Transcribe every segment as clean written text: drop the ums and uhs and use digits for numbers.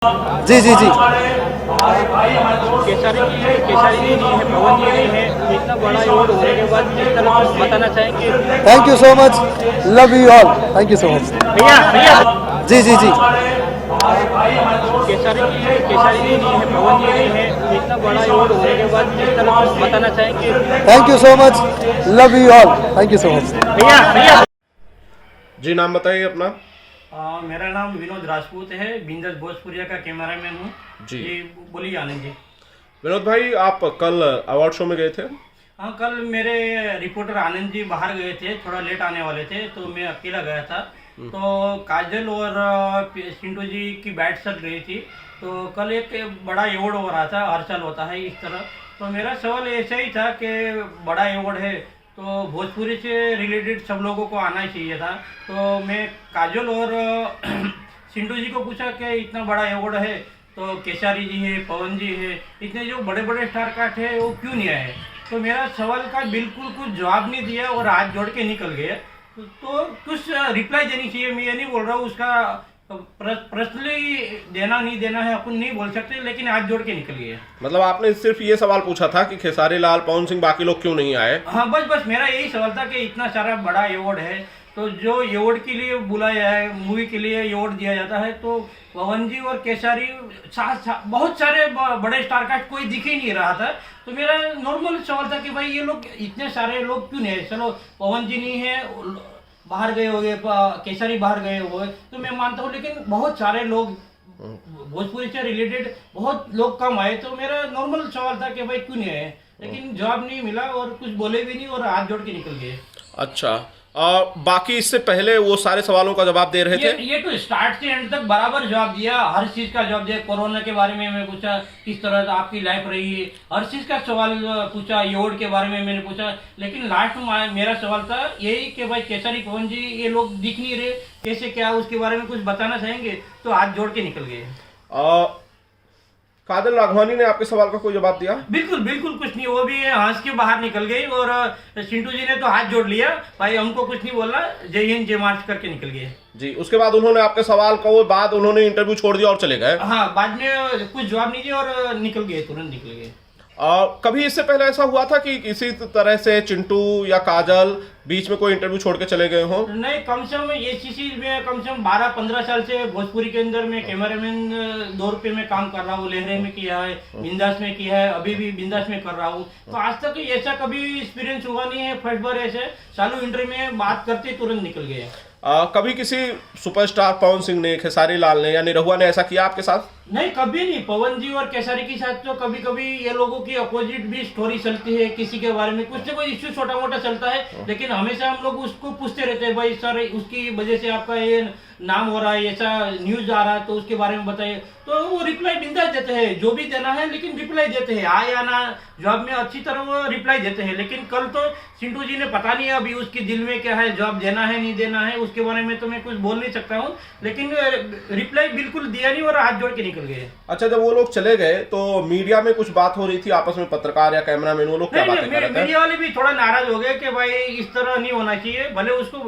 जी जी जी केसरी जी नहीं है, पवन जी नहीं है, इतना बड़ा अवार्ड होने के बाद किस तरह कुछ बताना चाहेंगे? Thank you so much, love you all, thank you so much. भैया भैया जी जी जी केसरी जी नहीं है, पवन जी नहीं है, इतना बड़ा अवार्ड होने के बाद किस तरह कुछ बताना चाहेंगे? Thank you so much, love you all, thank you so much. भैया भैया जी नाम बताइए अपना। मेरा नाम विनोद राजपूत है, बिंदस भोजपुरिया का कैमरामैन हूँ जी। बोलिए आनंद जी। विनोद भाई, आप कल अवार्ड शो में गए थे? हाँ, कल मेरे रिपोर्टर आनंद जी बाहर गए थे, थोड़ा लेट आने वाले थे, तो मैं अकेला गया था। तो काजल और चिंटू जी की बैट चल रही थी, तो कल एक बड़ा अवार्ड हो रहा था, हर साल होता है इस तरह। तो मेरा सवाल ऐसा ही था कि बड़ा अवार्ड है तो भोजपुरी से रिलेटेड सब लोगों को आना चाहिए था। तो मैं काजल और चिंटू जी को पूछा कि इतना बड़ा अवार्ड है तो केसरी जी है, पवन जी है, इतने जो बड़े बड़े स्टार कास्ट है वो क्यों नहीं आए? तो मेरा सवाल का बिल्कुल कुछ जवाब नहीं दिया और हाथ जोड़ के निकल गए। तो कुछ रिप्लाई देनी चाहिए। मैं ये नहीं बोल रहा हूँ उसका पर्सनली देना नहीं देना है, अपन नहीं बोल सकते, लेकिन हाथ जोड़ के निकल गए। मतलब आपने सिर्फ ये सवाल पूछा था कि खेसारी लाल, पवन सिंह, बाकी लोग क्यों नहीं आए? हाँ, बस मेरा यही सवाल था कि इतना सारा बड़ा अवार्ड है, तो जो अवार्ड के लिए बुलाया है, मूवी के लिए अवार्ड दिया जाता है, तो पवन जी और केसरी बहुत सारे बड़े स्टार कास्ट कोई दिख ही नहीं रहा था। तो मेरा नॉर्मल सवाल था कि भाई ये लोग इतने सारे लोग क्यों नहीं है? चलो पवन जी नहीं है, बाहर गए हो गए, केसरी बाहर गए हुए तो मैं मानता हूँ, लेकिन बहुत सारे लोग भोजपुरी से रिलेटेड बहुत लोग कम आए। तो मेरा नॉर्मल सवाल था कि भाई क्यों नहीं आए, लेकिन जवाब नहीं मिला और कुछ बोले भी नहीं और हाथ जोड़ के निकल गए। अच्छा, बाकी इससे पहले वो सारे सवालों का जवाब दे रहे थे? ये तो स्टार्ट से एंड तक बराबर जवाब दिया, हर चीज का जवाब दिया। कोरोना के बारे में मैं पूछा, किस तरह आपकी लाइफ रही है, हर चीज का सवाल पूछा। अवार्ड के बारे में मैंने पूछा, लेकिन लास्ट में मेरा सवाल था यही कि भाई केसरी, पवन जी ये लोग दिख नहीं रहे, कैसे क्या उसके बारे में कुछ बताना चाहेंगे? तो हाथ जोड़ के निकल गए। काजल राघवानी ने आपके सवाल का कोई जवाब दिया? बिल्कुल बिल्कुल कुछ नहीं, वो भी हंस के बाहर निकल गई और चिंटू जी ने तो हाथ जोड़ लिया, भाई हमको कुछ नहीं बोलना, जय हिंद जय मार्च करके निकल गए। जी, उसके बाद उन्होंने आपके सवाल का वो बाद उन्होंने इंटरव्यू छोड़ दिया और चले गए? हाँ, बाद में कुछ जवाब नहीं दिया और निकल गए, तुरंत निकल गए। कभी इससे पहले ऐसा हुआ था कि किसी तरह से चिंटू या काजल बीच में कोई इंटरव्यू छोड़ के चले गए हों? नहीं, कम से कम ये चीज में कम से कम 12-15 साल से भोजपुरी के अंदर में कैमरामैन दौर पे मैं काम कर रहा हूँ। लहरे में किया है, बिंदास में किया है, अभी भी बिंदास में कर रहा हूँ। तो आज तक ऐसा कभी एक्सपीरियंस हुआ नहीं है। फर्स्ट बार ऐसे चालू इंटरव्यू में बात करते तुरंत निकल गए। कभी किसी सुपरस्टार पवन सिंह ने, खेसारी लाल ने या निरहुआ ने ऐसा किया आपके साथ? नहीं, कभी नहीं। पवन जी और केसरी के साथ तो कभी कभी ये लोगों की अपोजिट भी स्टोरी चलती है, किसी के बारे में कुछ ना कोई इश्यू छोटा मोटा चलता है, लेकिन हमेशा हम लोग उसको पूछते रहते हैं, भाई सर उसकी वजह से आपका ये नाम हो रहा है, ऐसा न्यूज आ रहा है, तो उसके बारे में बताइए। तो वो रिप्लाई बिंदास देते हैं, जो भी देना है, लेकिन रिप्लाई देते हैं, आए या ना जवाब में अच्छी तरह वो रिप्लाई देते हैं। लेकिन कल तो चिंटू जी ने पता नहीं अभी उसके दिल में क्या है, जवाब देना है नहीं देना है, उसके बारे में तो मैं कुछ बोल नहीं सकता हूँ, लेकिन रिप्लाई बिल्कुल दिया नहीं और हाथ जोड़ के निकल गए। अच्छा, जब वो लोग चले गए तो मीडिया में कुछ बात हो रही थी आपस में, पत्रकार या कैमरामैन, वो लोग क्या बातें कर रहे थे? मीडिया वाले भी थोड़ा नाराज हो गए कि भाई इस तरह नहीं होना चाहिए। भले उसको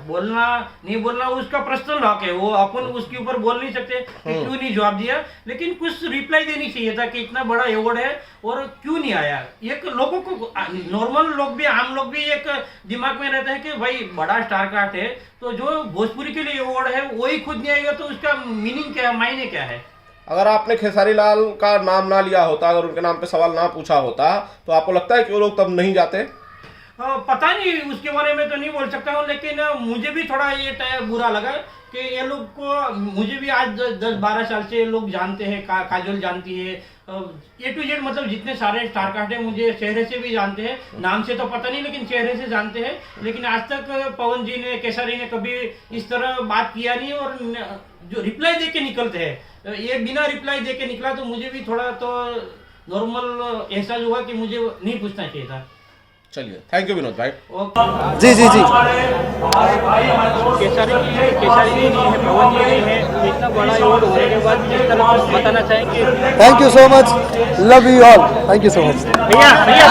बोलना नहीं बोलना उसका पर्सनल हक है, वो अपन उसके ऊपर बोल नहीं सकते कि क्यों नहीं जवाब दिया, लेकिन कुछ रिप्लाई देनी चाहिए था कि इतना बड़ा अवार्ड है और क्यों नहीं आया। एक लोगों को, नॉर्मल लोग भी, आम लोग भी एक दिमाग में रहता है कि भाई बड़ा स्टार कास्ट है, तो जो भोजपुरी के लिए अवार्ड है वही खुद नहीं आएगा तो उसका मीनिंग क्या है, मायने क्या है? अगर आपने खेसारी लाल का नाम ना लिया होता, अगर उनके नाम पे सवाल ना पूछा होता, तो आपको लगता है कि वो लोग तब नहीं जाते? पता नहीं, उसके बारे में तो नहीं बोल सकता हूँ, लेकिन मुझे भी थोड़ा ये बुरा लगा कि ये लोग को, मुझे भी आज 10-12 साल से लोग जानते हैं, काजल जानती है, A to Z मतलब जितने सारे स्टार कास्ट है मुझे चेहरे से भी जानते हैं, नाम से तो पता नहीं लेकिन चेहरे से जानते हैं। लेकिन आज तक पवन जी ने, केसरी ने कभी इस तरह बात किया नहीं और जो रिप्लाई दे के निकलते हैं, ये बिना रिप्लाई दे के निकला, तो मुझे भी थोड़ा तो नॉर्मल एहसास हुआ कि मुझे नहीं पूछना चाहिए था। चलिए, थैंक यू विनोद भाई। जी जी जी केसरी जी नहीं है, पवन जी नहीं है, इतना बड़ा अवार्ड होने के बाद किस तरह कुछ बताना चाहेंगे? Thank you so much, love you all, thank you so much. भैया भैया